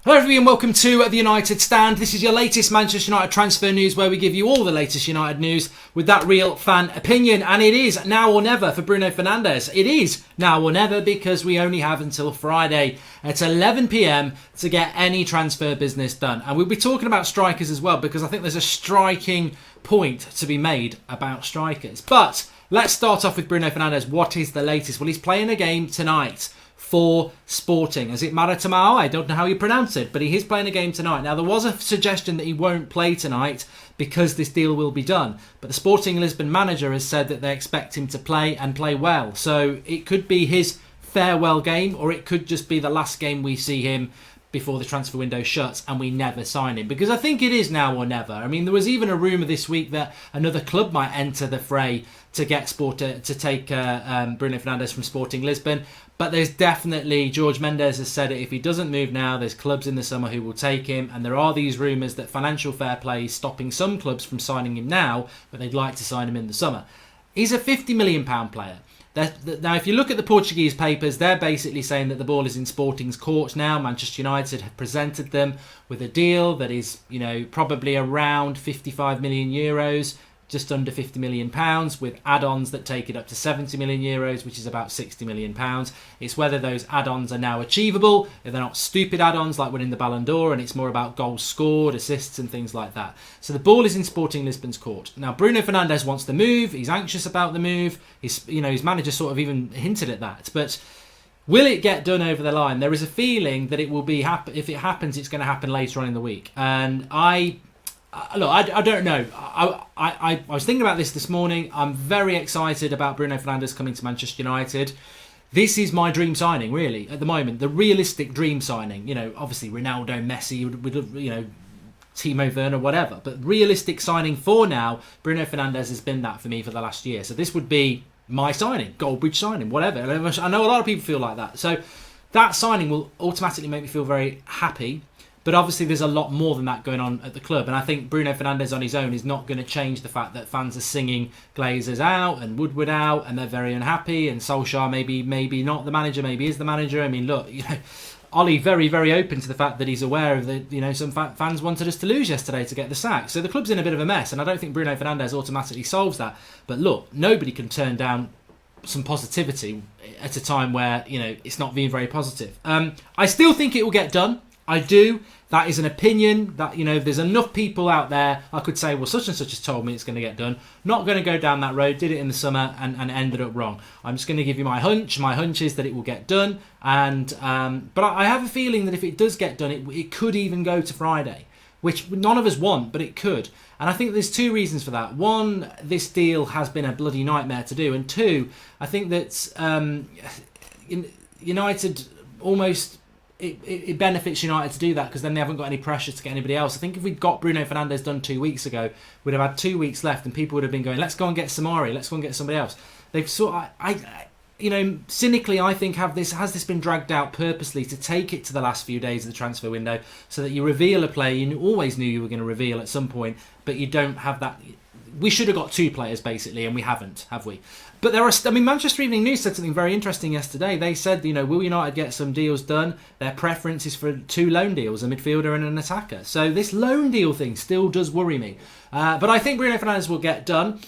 Hello everybody and welcome to The United Stand. This is your latest Manchester United transfer news where we give you all the latest United news with that real fan opinion. And it is now or never for Bruno Fernandes. It is now or never because we only have until Friday at 11 p.m. to get any transfer business done. And we'll be talking about strikers as well because I think there's a striking point to be made about strikers. But let's start off with Bruno Fernandes. What is the latest? Well, he's playing a game tonight for Sporting. Is it Maratamao? I don't know how you pronounce it, but he is playing a game tonight. Now, there was a suggestion that he won't play tonight because this deal will be done. But the Sporting Lisbon manager has said that they expect him to play and play well. So it could be his farewell game, or it could just be the last game we see him before the transfer window shuts and we never sign him. Because I think it is now or never. I mean, there was even a rumour this week that another club might enter the fray to get to take Bruno Fernandes from Sporting Lisbon. But there's definitely, George Mendes has said it, if he doesn't move now, there's clubs in the summer who will take him. And there are these rumours that financial fair play is stopping some clubs from signing him now, but they'd like to sign him in the summer. He's a £50 million player. Now, if you look at the Portuguese papers, they're basically saying that the ball is in Sporting's court now. Manchester United have presented them with a deal that is, probably around 55 million euros, just under 50 million pounds, with add-ons that take it up to 70 million euros, which is about 60 million pounds. It's whether those add-ons are now achievable, if they're not stupid add-ons like winning the Ballon d'Or, and it's more about goals scored, assists and things like that. So the ball is in Sporting Lisbon's court. Now, Bruno Fernandes wants the move. He's anxious about the move. His manager sort of even hinted at that. But will it get done over the line? There is a feeling that it will be, if it happens, it's going to happen later on in the week. And I don't know. I was thinking about this morning. I'm very excited about Bruno Fernandes coming to Manchester United. This is my dream signing, really, at the moment. The realistic dream signing. Obviously Ronaldo, Messi, Timo Werner, whatever. But realistic signing for now, Bruno Fernandes has been that for me for the last year. So this would be my signing, Goldbridge signing, whatever. I know a lot of people feel like that. So that signing will automatically make me feel very happy. But obviously there's a lot more than that going on at the club. And I think Bruno Fernandes on his own is not going to change the fact that fans are singing Glazers out and Woodward out and they're very unhappy. And Solskjaer maybe not the manager, maybe is the manager. I mean, look, Ollie very, very open to the fact that he's aware of the, some fans wanted us to lose yesterday to get the sack. So the club's in a bit of a mess. And I don't think Bruno Fernandes automatically solves that. But look, nobody can turn down some positivity at a time where, it's not being very positive. I still think it will get done. I do. That is an opinion that, there's enough people out there. I could say, well, such and such has told me it's going to get done. Not going to go down that road. Did it in the summer and ended up wrong. I'm just going to give you my hunch. My hunch is that it will get done. And but I have a feeling that if it does get done, it could even go to Friday, which none of us want, but it could. And I think there's two reasons for that. One, this deal has been a bloody nightmare to do. And two, I think that United almost... It benefits United to do that because then they haven't got any pressure to get anybody else. I think if we'd got Bruno Fernandes done 2 weeks ago, we'd have had 2 weeks left and people would have been going, let's go and get Samari, let's go and get somebody else. They've cynically, I think, has this been dragged out purposely to take it to the last few days of the transfer window so that you reveal a player you always knew you were going to reveal at some point, but you don't have that. We should have got two players, basically, and we haven't, have we? But Manchester Evening News said something very interesting yesterday. They said, will United get some deals done? Their preference is for 2 loan deals, a midfielder and an attacker. So this loan deal thing still does worry me. But I think Bruno Fernandes will get done.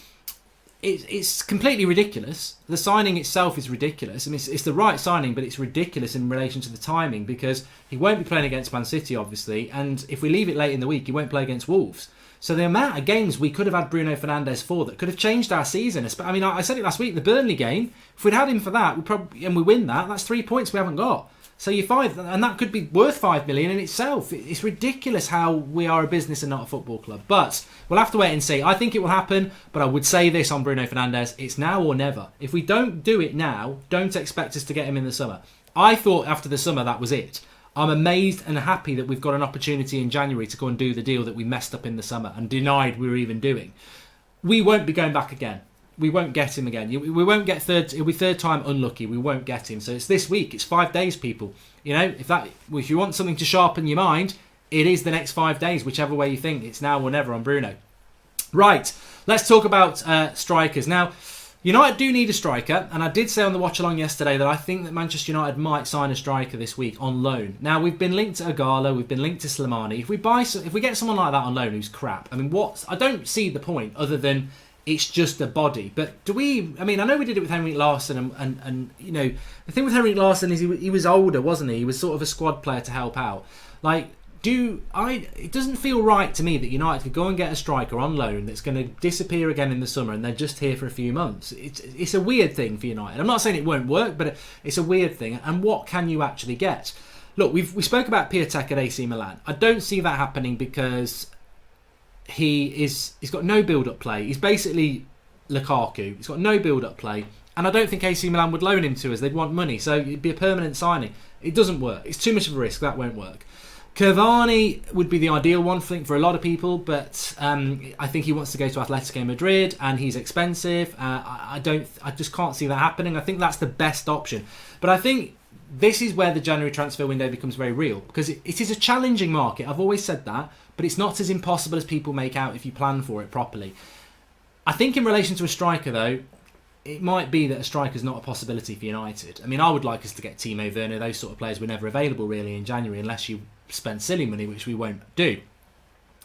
It's completely ridiculous. The signing itself is ridiculous. I mean, it's the right signing, but it's ridiculous in relation to the timing because he won't be playing against Man City, obviously. And if we leave it late in the week, he won't play against Wolves. So the amount of games we could have had Bruno Fernandes for that could have changed our season. I mean, I said it last week, the Burnley game, if we'd had him for that, we win that, that's 3 points we haven't got. So you're 5, and that could be worth 5 million in itself. It's ridiculous how we are a business and not a football club. But we'll have to wait and see. I think it will happen, but I would say this on Bruno Fernandes, it's now or never. If we don't do it now, don't expect us to get him in the summer. I thought after the summer that was it. I'm amazed and happy that we've got an opportunity in January to go and do the deal that we messed up in the summer and denied we were even doing. We won't be going back again. We won't get him again. We won't get third. It'll be third time unlucky. We won't get him. So it's this week. It's 5 days, people. If you want something to sharpen your mind, it is the next 5 days, whichever way you think. It's now or never on Bruno. Right. Let's talk about strikers now. United do need a striker, and I did say on the watch along yesterday that I think that Manchester United might sign a striker this week on loan. Now we've been linked to Agala, we've been linked to Slimani. If we get someone like that on loan who's crap, I mean, I don't see the point other than it's just a body. But do we? I mean, I know we did it with Henrik Larsson, and you know, the thing with Henrik Larsson is he was older, wasn't he? He was sort of a squad player to help out. Like, it doesn't feel right to me that United could go and get a striker on loan that's going to disappear again in the summer and they're just here for a few months. It's a weird thing for United. I'm not saying it won't work, but it's a weird thing. And what can you actually get? Look, we spoke about Piatek at AC Milan. I don't see that happening because he's got no build-up play. He's basically Lukaku. He's got no build-up play. And I don't think AC Milan would loan him to us. They'd want money. So it'd be a permanent signing. It doesn't work. It's too much of a risk. That won't work. Cavani would be the ideal one, I think, for a lot of people, but I think he wants to go to Atletico Madrid, and he's expensive. I just can't see that happening. I think that's the best option. But I think this is where the January transfer window becomes very real, because it is a challenging market. I've always said that, but it's not as impossible as people make out if you plan for it properly. I think in relation to a striker, though, it might be that a striker's not a possibility for United. I mean, I would like us to get Timo Werner. Those sort of players were never available really in January unless you spend silly money, which we won't do.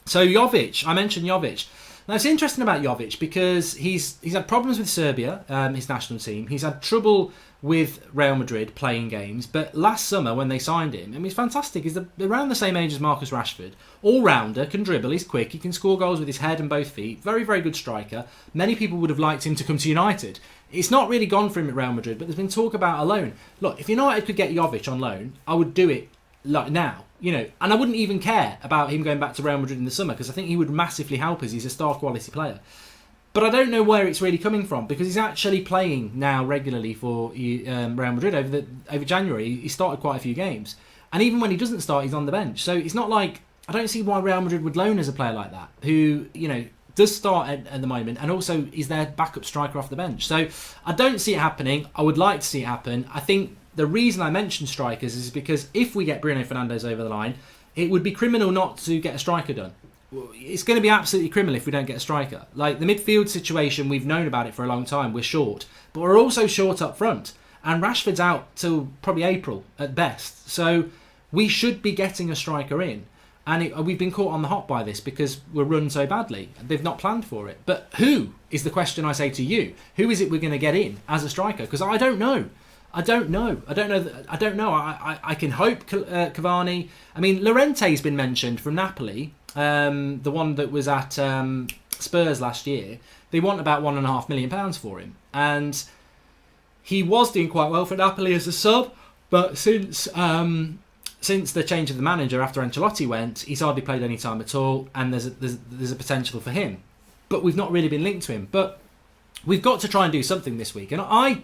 So Jovic, I mentioned Jovic. Now it's interesting about Jovic because he's had problems with Serbia, his national team. He's had trouble with Real Madrid playing games, but last summer when they signed him, I mean, he's fantastic. He's around the same age as Marcus Rashford. All-rounder, can dribble, he's quick, he can score goals with his head and both feet. Very, very good striker. Many people would have liked him to come to United. It's not really gone for him at Real Madrid, but there's been talk about a loan. Look, if United could get Jovic on loan, I would do it like now. You know, and I wouldn't even care about him going back to Real Madrid in the summer because I think he would massively help us. He's a star quality player. But I don't know where it's really coming from because he's actually playing now regularly for Real Madrid over January. He started quite a few games. And even when he doesn't start, he's on the bench. So it's not like, I don't see why Real Madrid would loan as a player like that who, you know, does start at the moment and also is their backup striker off the bench. So I don't see it happening. I would like to see it happen. I think the reason I mentioned strikers is because if we get Bruno Fernandes over the line, it would be criminal not to get a striker done. It's going to be absolutely criminal if we don't get a striker. Like the midfield situation, we've known about it for a long time. We're short, but we're also short up front. And Rashford's out till probably April at best. So we should be getting a striker in. And we've been caught on the hop by this because we're run so badly. They've not planned for it. But who is the question I say to you? Who is it we're going to get in as a striker? Because I don't know. I don't know. I can hope Cavani. I mean, Llorente's been mentioned from Napoli, the one that was at Spurs last year. They want about £1.5 million for him, and he was doing quite well for Napoli as a sub. But since the change of the manager after Ancelotti went, he's hardly played any time at all, and there's a potential for him. But we've not really been linked to him. But we've got to try and do something this week. And I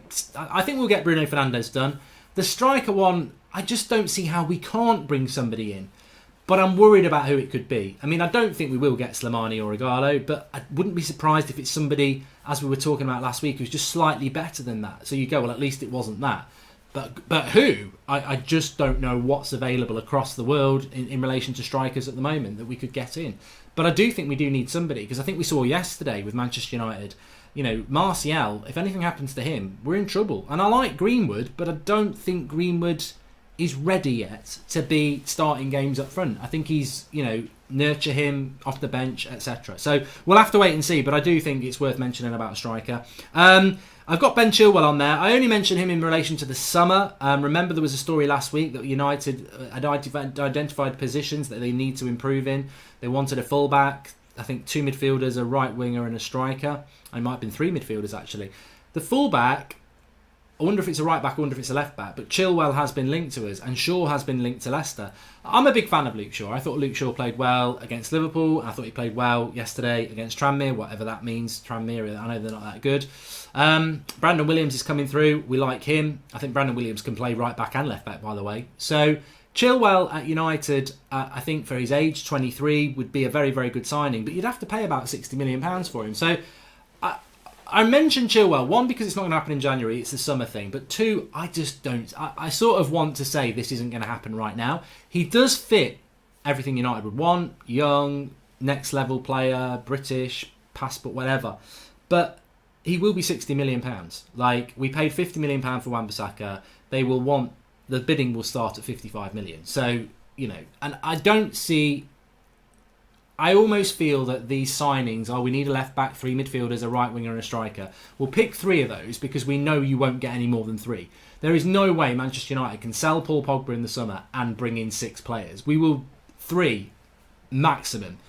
think we'll get Bruno Fernandes done. The striker one, I just don't see how we can't bring somebody in. But I'm worried about who it could be. I mean, I don't think we will get Slimani or Igalo, but I wouldn't be surprised if it's somebody, as we were talking about last week, who's just slightly better than that. So you go, well, at least it wasn't that. But who? I just don't know what's available across the world in relation to strikers at the moment that we could get in. But I do think we do need somebody, because I think we saw yesterday with Manchester United, you know, Martial, if anything happens to him, we're in trouble. And I like Greenwood, but I don't think Greenwood is ready yet to be starting games up front. I think he's, you know, nurture him off the bench, etc. So we'll have to wait and see, but I do think it's worth mentioning about a striker. I've got Ben Chilwell on there. I only mentioned him in relation to the summer. Remember there was a story last week that United had identified positions that they need to improve in. They wanted a fullback, I think 2 midfielders, a right winger and a striker. It might have been 3 midfielders actually. The fullback, I wonder if it's a right back, I wonder if it's a left back, but Chilwell has been linked to us and Shaw has been linked to Leicester. I'm a big fan of Luke Shaw. I thought Luke Shaw played well against Liverpool. I thought he played well yesterday against Tranmere, whatever that means. Tranmere, I know they're not that good. Brandon Williams is coming through. We like him. I think Brandon Williams can play right back and left back, by the way. So Chilwell at United, I think for his age, 23, would be a very, very good signing. But you'd have to pay about £60 million for him. So I mentioned Chilwell, one, because it's not going to happen in January, it's a summer thing, but two, I just don't. I sort of want to say this isn't going to happen right now. He does fit everything United would want, young, next level player, British, passport, whatever. But he will be £60 million. Like, we paid £50 million for Wan-Bissaka. They will want, the bidding will start at 55 million. So, you know, and I almost feel that these signings, we need a left back, 3 midfielders, a right winger and a striker. We'll pick 3 of those because we know you won't get any more than 3. There is no way Manchester United can sell Paul Pogba in the summer and bring in 6 players. We will 3 maximum.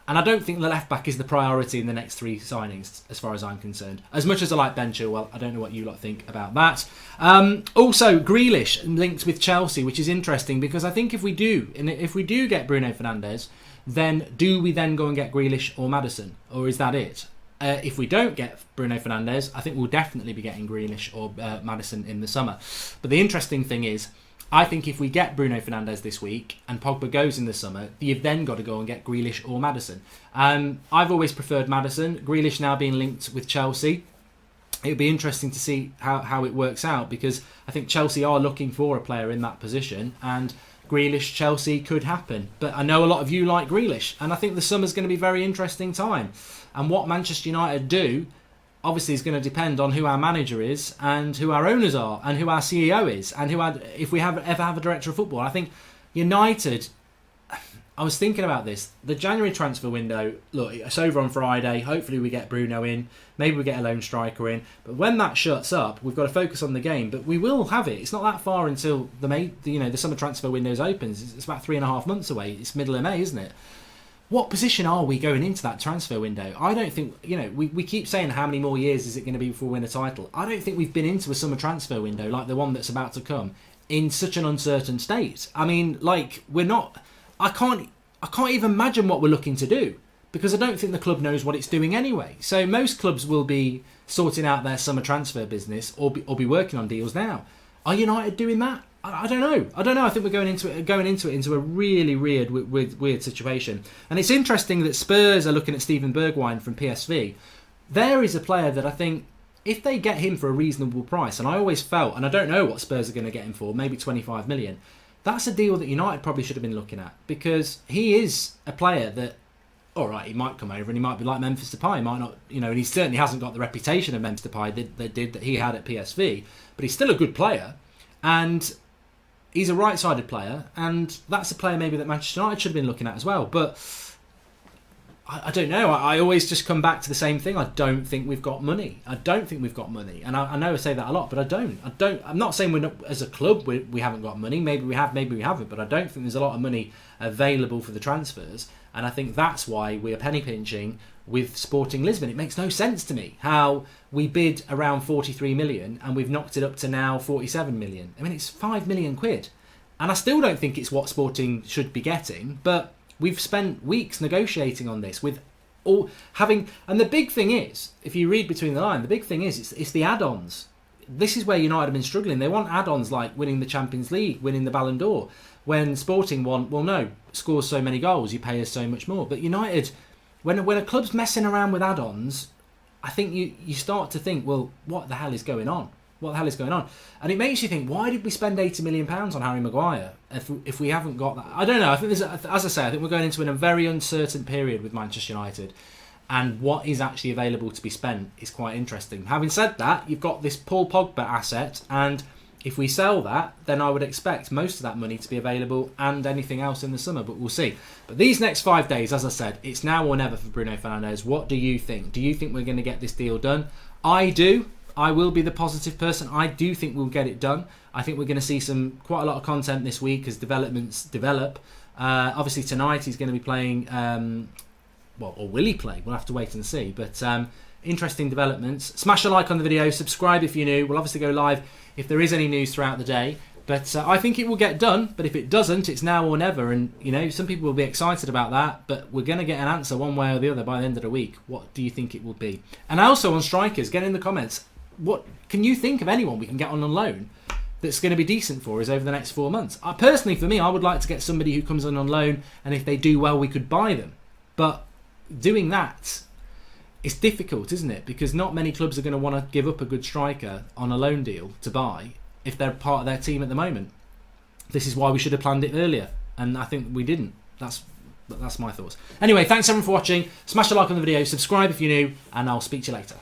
And I don't think the left back is the priority in the next 3 signings, as far as I'm concerned. As much as I like Ben Chilwell, I don't know what you lot think about that. Also, Grealish linked with Chelsea, which is interesting because I think if we do get Bruno Fernandes, then do we then go and get Grealish or Maddison? Or is that it? If we don't get Bruno Fernandes, I think we'll definitely be getting Grealish or Maddison in the summer. But the interesting thing is, I think if we get Bruno Fernandes this week and Pogba goes in the summer, you've then got to go and get Grealish or Maddison. I've always preferred Maddison. Grealish now being linked with Chelsea. It would be interesting to see how it works out because I think Chelsea are looking for a player in that position and Grealish, Chelsea could happen. But I know a lot of you like Grealish and I think the summer's going to be a very interesting time. And what Manchester United do obviously is going to depend on who our manager is and who our owners are and who our CEO is and if we ever have a director of football. I think United, I was thinking about this. The January transfer window, look, it's over on Friday. Hopefully we get Bruno in. Maybe we get a lone striker in. But when that shuts up, we've got to focus on the game. But we will have it. It's not that far until the summer transfer window opens. It's about 3.5 months away. It's middle of May, isn't it? What position are we going into that transfer window? I don't think, we keep saying how many more years is it going to be before we win a title. I don't think we've been into a summer transfer window like the one that's about to come in such an uncertain state. I mean, like, we're not... I can't even imagine what we're looking to do because I don't think the club knows what it's doing anyway. So most clubs will be sorting out their summer transfer business or be working on deals now. Are United doing that? I don't know. I think we're going into a really weird situation. And it's interesting that Spurs are looking at Steven Bergwijn from PSV. There is a player that I think if they get him for a reasonable price, and I always felt, and I don't know what Spurs are going to get him for, maybe 25 million. That's a deal that United probably should have been looking at because he is a player that, all right, he might come over and he might be like Memphis Depay, might not, and he certainly hasn't got the reputation of Memphis Depay that he had at PSV, but he's still a good player and he's a right-sided player, and that's a player maybe that Manchester United should have been looking at as well. But I don't know. I always just come back to the same thing. I don't think we've got money. And I know I say that a lot, but I don't. I'm not saying we're not, as a club we haven't got money. Maybe we have, maybe we haven't. But I don't think there's a lot of money available for the transfers. And I think that's why we are penny pinching with Sporting Lisbon. It makes no sense to me how we bid around 43 million and we've knocked it up to now 47 million. I mean, it's 5 million quid. And I still don't think it's what Sporting should be getting, but we've spent weeks negotiating on this with all having... And the big thing is, if you read between the lines, the big thing is it's the add-ons. This is where United have been struggling. They want add-ons like winning the Champions League, winning the Ballon d'Or. When Sporting want, well, no, scores so many goals, you pay us so much more. But United... When a club's messing around with add-ons, I think you start to think, well, what the hell is going on? What the hell is going on? And it makes you think, why did we spend £80 million on Harry Maguire if we haven't got that? I don't know. I think as I say, I think we're going into a very uncertain period with Manchester United. And what is actually available to be spent is quite interesting. Having said that, you've got this Paul Pogba asset, and if we sell that, then I would expect most of that money to be available and anything else in the summer, but we'll see. But these next 5 days, as I said, it's now or never for Bruno Fernandes. What do you think? Do you think we're going to get this deal done? I do. I will be the positive person. I do think we'll get it done. I think we're going to see quite a lot of content this week as developments develop. Obviously tonight he's going to be playing, or will he play? We'll have to wait and see. But interesting developments. Smash a like on the video. Subscribe if you're new. We'll obviously go live if there is any news throughout the day. But I think it will get done. But if it doesn't, it's now or never. And, some people will be excited about that. But we're going to get an answer one way or the other by the end of the week. What do you think it will be? And also on strikers, get in the comments. What can you think of anyone we can get on loan that's going to be decent for us over the next 4 months? Personally, for me, I would like to get somebody who comes on loan, and if they do well, we could buy them. But doing that, it's difficult, isn't it? Because not many clubs are going to want to give up a good striker on a loan deal to buy if they're part of their team at the moment. This is why we should have planned it earlier, and I think we didn't. That's my thoughts. Anyway, thanks everyone for watching. Smash a like on the video, subscribe if you're new, and I'll speak to you later.